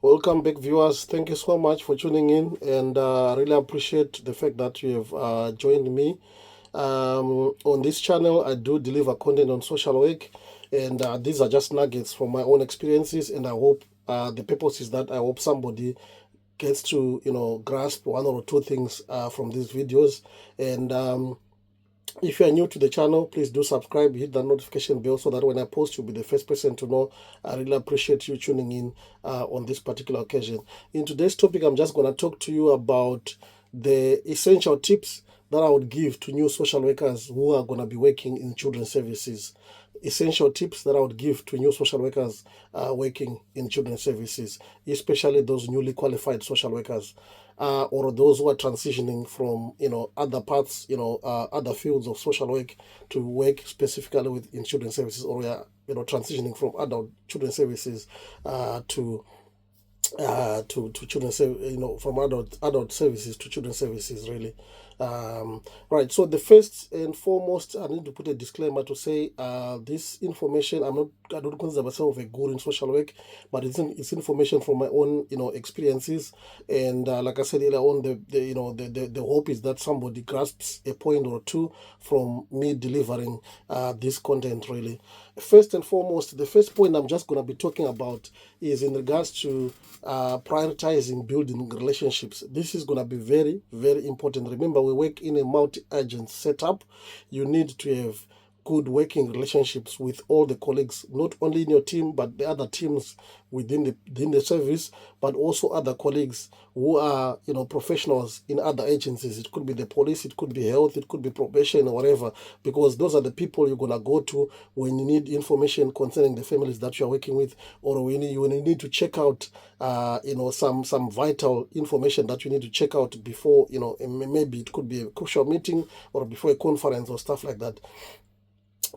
Welcome back, viewers. Thank you so much for tuning in, and I really appreciate the fact that you have joined me. On this channel, I do deliver content on social work, and these are just nuggets from my own experiences. And I hope the purpose is that I hope somebody gets to grasp one or two things from these videos. And if you are new to the channel, please do subscribe, hit the notification bell so that when I post, you'll be the first person to know. I really appreciate you tuning in on this particular occasion. In today's topic, I'm just going to talk to you about the essential tips that I would give to new social workers who are going to be working in children's services. Essential tips that I would give to new social workers working in children's services, especially those newly qualified social workers or those who are transitioning from other parts, other fields of social work to work specifically with in children's services, or we are transitioning from adult children's services to children, from adult services to children's services, really. Right. So the first and foremost, I need to put a disclaimer to say this information. I don't consider myself a guru in social work, but it's information from my own experiences. And like I said earlier on, the hope is that somebody grasps a point or two from me delivering this content, really. First and foremost, the first point I'm just going to be talking about is in regards to prioritizing building relationships. This is going to be very, very important. Remember, we work in a multi-agent setup. You need to have good working relationships with all the colleagues, not only in your team, but the other teams within the service, but also other colleagues who are professionals in other agencies. It could be the police, it could be health, it could be probation or whatever, because those are the people you're gonna go to when you need information concerning the families that you are working with, or when you need to check out some vital information that you need to check out before maybe it could be a crucial meeting or before a conference or stuff like that.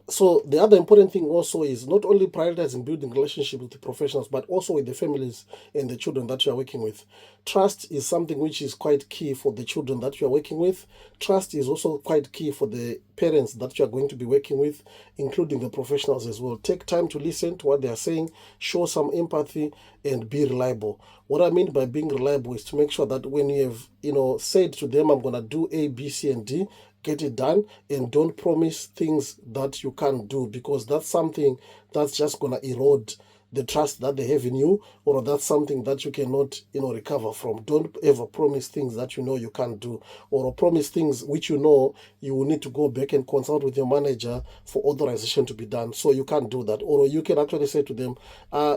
So the other important thing also is not only prioritizing building relationships with the professionals, but also with the families and the children that you are working with. Trust is something which is quite key for the children that you are working with. Trust is also quite key for the parents that you are going to be working with, including the professionals as well. Take time to listen to what they are saying, show some empathy, and be reliable. What I mean by being reliable is to make sure that when you have said to them, I'm going to do A, B, C, and D, get it done, and don't promise things that you can't do, because that's something that's just going to erode the trust that they have in you, or that's something that you cannot recover from. Don't ever promise things that you can't do, or promise things which you will need to go back and consult with your manager for authorization to be done. So you can't do that. Or you can actually say to them,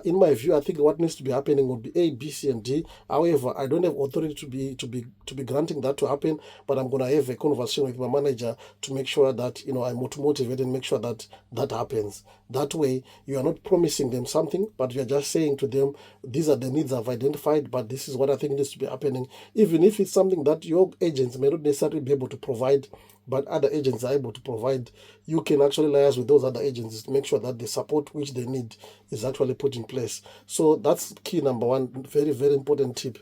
in my view, I think what needs to be happening would be A, B, C, and D. However, I don't have authority to be granting that to happen, but I'm going to have a conversation with my manager to make sure that I'm motivated and make sure that that happens. That way, you are not promising them something, but you are just saying to them, these are the needs I've identified, but this is what I think needs to be happening. Even if it's something that your agents may not necessarily be able to provide, but other agents are able to provide, you can actually liaise with those other agencies to make sure that the support which they need is actually put in place. So that's key number one, very, very important tip.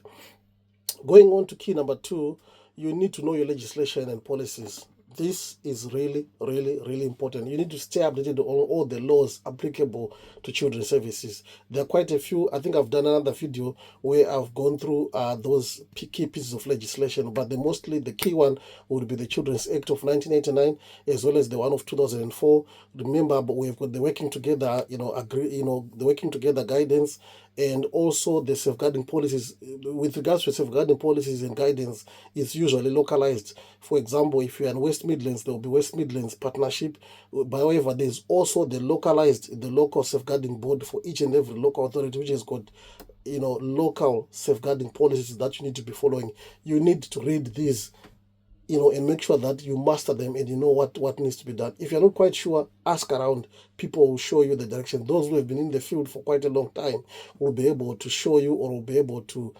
Going on to key number two, you need to know your legislation and policies. This is really, really, really important. You need to stay updated on all the laws applicable to children's services. There are quite a few. I think I've done another video where I've gone through those key pieces of legislation, but the key one would be the Children's Act of 1989, as well as the one of 2004. Remember, but we've got the working together, the working together guidance, and also the safeguarding policies. With regards to safeguarding policies and guidance, it's usually localized. For example, if you're in West Midlands, there will be West Midlands partnership. However, there's also the local safeguarding board for each and every local authority, which has got local safeguarding policies that you need to be following. You need to read these and make sure that you master them and you know what needs to be done. If you're not quite sure, ask around. People will show you the direction. Those who have been in the field for quite a long time will be able to show you, or will be able to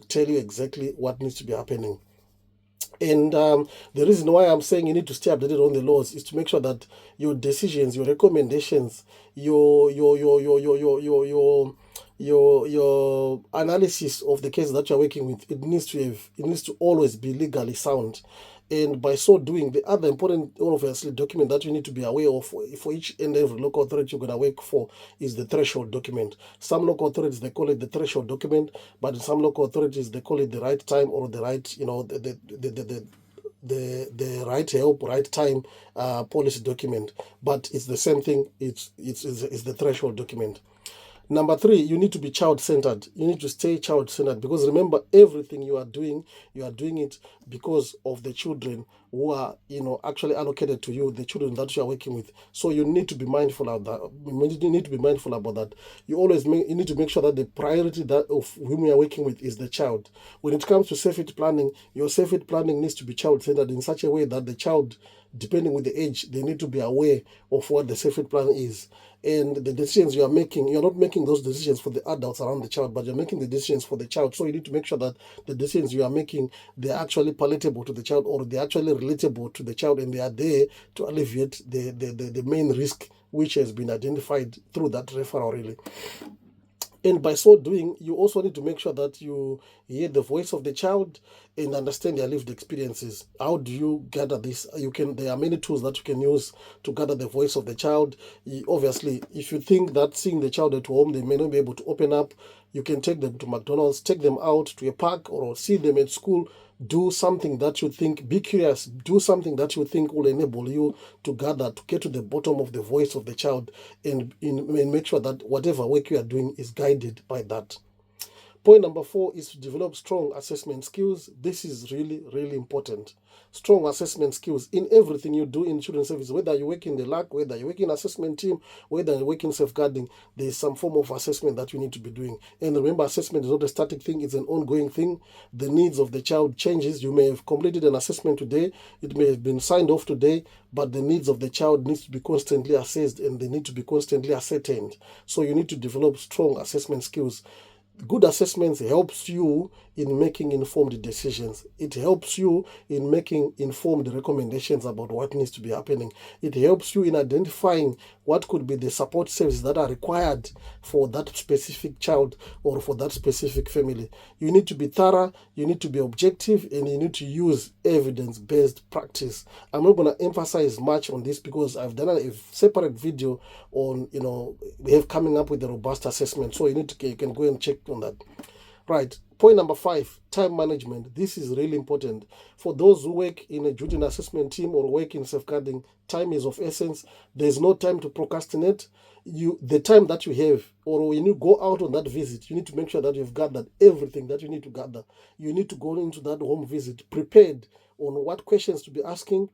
tell you exactly what needs to be happening. And the reason why I'm saying you need to stay updated on the laws is to make sure that your decisions, your recommendations, your analysis of the case that you're working with, it needs to always be legally sound. And by so doing, the other important, obviously, document that you need to be aware of for each and every local authority you're going to work for is the threshold document. Some local authorities, they call it the threshold document, but in some local authorities, they call it the right time or the right, the right help, right time policy document. But it's the same thing. It's the threshold document. Number three, you need to be child-centered. You need to stay child-centered, because remember, everything you are doing it because of the children who are, actually allocated to you, the children that you are working with. So you need to be mindful of that. You need to be mindful about that. You need to make sure that the priority that of whom you are working with is the child. When it comes to safety planning, your safety planning needs to be child-centered in such a way that the child, depending with the age, they need to be aware of what the safety plan is. And the decisions you are making, you're not making those decisions for the adults around the child, but you're making the decisions for the child. So you need to make sure that the decisions you are making, they're actually palatable to the child, or they're actually relatable to the child, and they are there to alleviate the main risk which has been identified through that referral, really. And by so doing, you also need to make sure that you hear the voice of the child and understand their lived experiences. How do you gather this? There are many tools that you can use to gather the voice of the child. Obviously, if you think that seeing the child at home, they may not be able to open up, you can take them to McDonald's, take them out to a park, or see them at school. Do something that you think, be curious, do something that you think will enable you to get to the bottom of the voice of the child, and make sure that whatever work you are doing is guided by that. Point number 4 is to develop strong assessment skills. This is really, really important. Strong assessment skills in everything you do in children's services, whether you work in the LAC, whether you work in assessment team, whether you work in safeguarding, there is some form of assessment that you need to be doing. And remember, assessment is not a static thing, it's an ongoing thing. The needs of the child changes. You may have completed an assessment today, it may have been signed off today, but the needs of the child needs to be constantly assessed, and they need to be constantly ascertained. So you need to develop strong assessment skills. Good assessments helps you in making informed decisions. It helps you in making informed recommendations about what needs to be happening. It helps you in identifying what could be the support services that are required for that specific child or for that specific family. You need to be thorough, you need to be objective, and you need to use evidence-based practice. I'm not going to emphasize much on this because I've done a separate video on, we have coming up with a robust assessment. So you can go and check on that. Right. Point number 5, time management. This is really important. For those who work in a duty and assessment team or work in safeguarding, time is of essence. There's no time to procrastinate. The time that you have, or when you go out on that visit, you need to make sure that you've gathered everything that you need to gather. You need to go into that home visit prepared on what questions to be asking,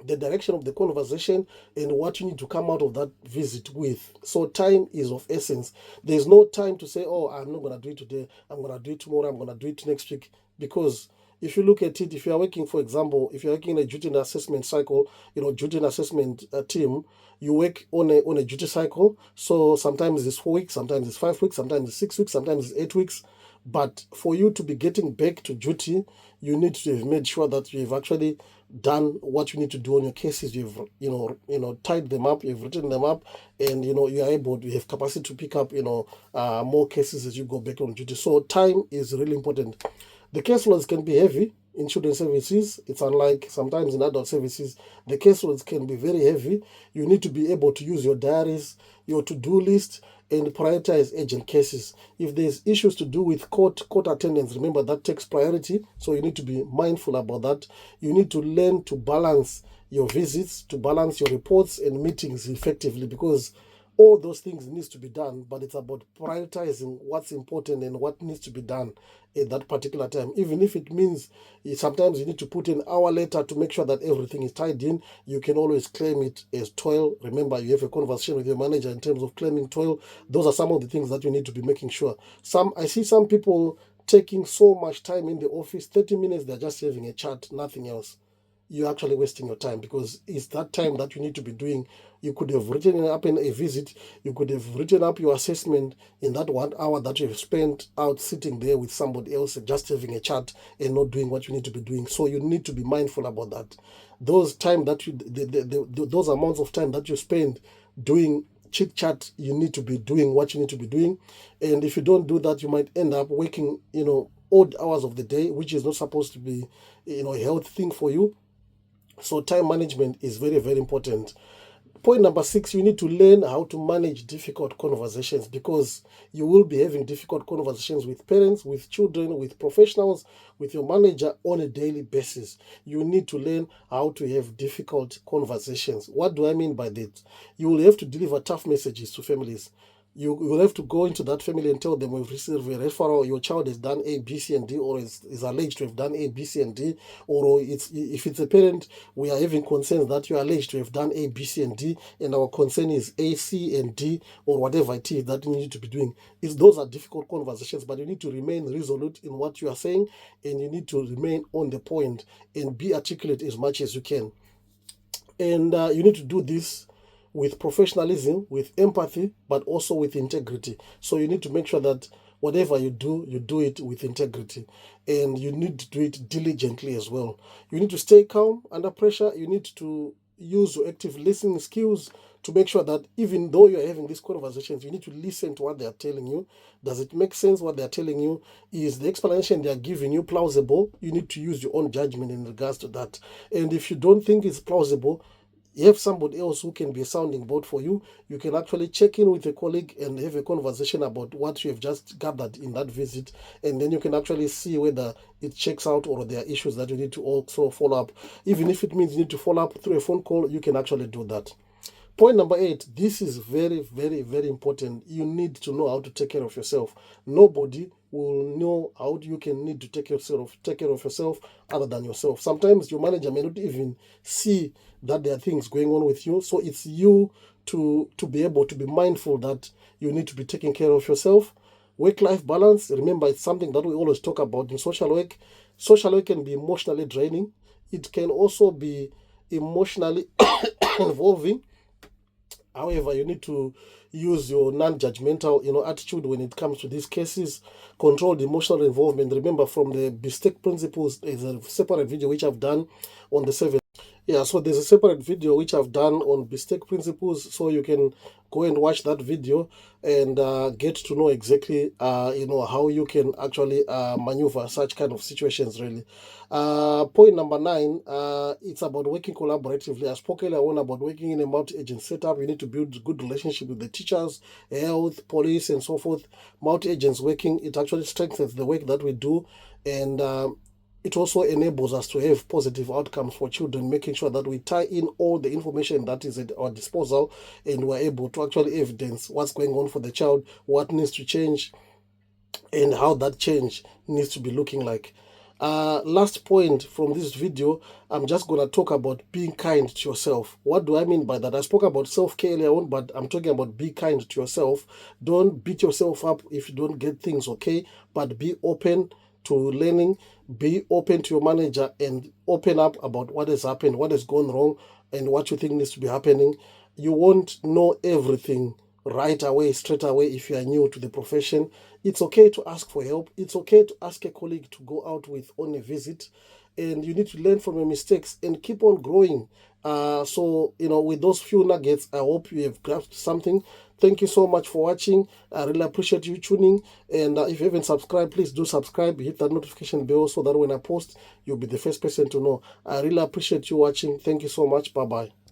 the direction of the conversation, and what you need to come out of that visit with. So time is of essence. There's no time to say, oh, I'm not going to do it today, I'm going to do it tomorrow, I'm going to do it next week. Because if you look at it, if you are working, for example, if you're working in a duty and assessment cycle, duty and assessment team, you work on a duty cycle. So sometimes it's 4 weeks, sometimes it's 5 weeks, sometimes it's 6 weeks, sometimes it's 8 weeks. But for you to be getting back to duty, you need to have made sure that you've actually done what you need to do on your cases. You've tied them up, you've written them up, and you are able to have capacity to pick up more cases as you go back on duty. So time is really important. The caseloads can be heavy in children's services. It's unlike sometimes in adult services. The caseloads can be very heavy. You need to be able to use your diaries, your to-do list, and prioritize urgent cases. If there's issues to do with court attendance, remember that takes priority, so you need to be mindful about that. You need to learn to balance your visits, to balance your reports and meetings effectively, because all those things needs to be done, but it's about prioritizing what's important and what needs to be done at that particular time. Even if it means sometimes you need to put an hour later to make sure that everything is tied in, you can always claim it as toil. Remember, you have a conversation with your manager in terms of claiming toil. Those are some of the things that you need to be making sure. I see some people taking so much time in the office, 30 minutes, they're just having a chat, nothing else. You're actually wasting your time, because it's that time that you need to be doing. You could have written up in a visit, you could have written up your assessment in that 1 hour that you've spent out sitting there with somebody else, just having a chat and not doing what you need to be doing. So you need to be mindful about that. Those time that those amounts of time that you spend doing chit chat, you need to be doing what you need to be doing. And if you don't do that, you might end up working, odd hours of the day, which is not supposed to be, a healthy thing for you. So time management is very, very important. Point number 6, you need to learn how to manage difficult conversations, because you will be having difficult conversations with parents, with children, with professionals, with your manager on a daily basis. You need to learn how to have difficult conversations. What do I mean by that? You will have to deliver tough messages to families. You will have to go into that family and tell them, we've received a referral, your child has done A, B, C, and D, or is alleged to have done A, B, C, and D, or if it's a parent, we are having concerns that you are alleged to have done A, B, C, and D, and our concern is A, C, and D, or whatever it is that you need to be doing. Those are difficult conversations, but you need to remain resolute in what you are saying, and you need to remain on the point and be articulate as much as you can. And you need to do this with professionalism, with empathy, but also with integrity. So you need to make sure that whatever you do it with integrity. And you need to do it diligently as well. You need to stay calm under pressure. You need to use your active listening skills to make sure that even though you're having these conversations, you need to listen to what they are telling you. Does it make sense what they're telling you? Is the explanation they are giving you plausible? You need to use your own judgment in regards to that. And if you don't think it's plausible, you have somebody else who can be a sounding board for you. You can actually check in with a colleague and have a conversation about what you have just gathered in that visit, and then you can actually see whether it checks out or there are issues that you need to also follow up. Even if it means you need to follow up through a phone call, you can actually do that. Point number 8, this is very, very, very important. You need to know how to take care of yourself. Nobody will know how you can need to take care of yourself other than yourself. Sometimes your manager may not even see that there are things going on with you. So it's you to be able to be mindful that you need to be taking care of yourself. Work-life balance, remember, it's something that we always talk about in social work. Social work can be emotionally draining. It can also be emotionally involving. However, you need to use your non-judgmental, attitude when it comes to these cases. Controlled emotional involvement. Remember, from the BSTEC principles, there's a separate video which I've done on the 7th. Yeah, so there's a separate video which I've done on BSTEC principles, so you can go and watch that video and get to know exactly, how you can actually maneuver such kind of situations, really. Point number 9, it's about working collaboratively. I spoke earlier on about working in a multi-agent setup. You need to build good relationship with the teachers, health, police, and so forth. Multi-agents working, it actually strengthens the work that we do, and it also enables us to have positive outcomes for children, making sure that we tie in all the information that is at our disposal, and we're able to actually evidence what's going on for the child, what needs to change, and how that change needs to be looking like. Last point from this video, I'm just going to talk about being kind to yourself. What do I mean by that? I spoke about self-care earlier on, but I'm talking about be kind to yourself. Don't beat yourself up if you don't get things okay, but be open to learning, be open to your manager, and open up about what has happened, what has gone wrong, and what you think needs to be happening. You won't know everything right away, straight away, if you are new to the profession. It's okay to ask for help. It's okay to ask a colleague to go out with on a visit, and you need to learn from your mistakes and keep on growing. So, with those few nuggets, I hope you have grasped something. Thank you so much for watching. I really appreciate you tuning. And if you haven't subscribed, please do subscribe. Hit that notification bell so that when I post, you'll be the first person to know. I really appreciate you watching. Thank you so much. Bye-bye.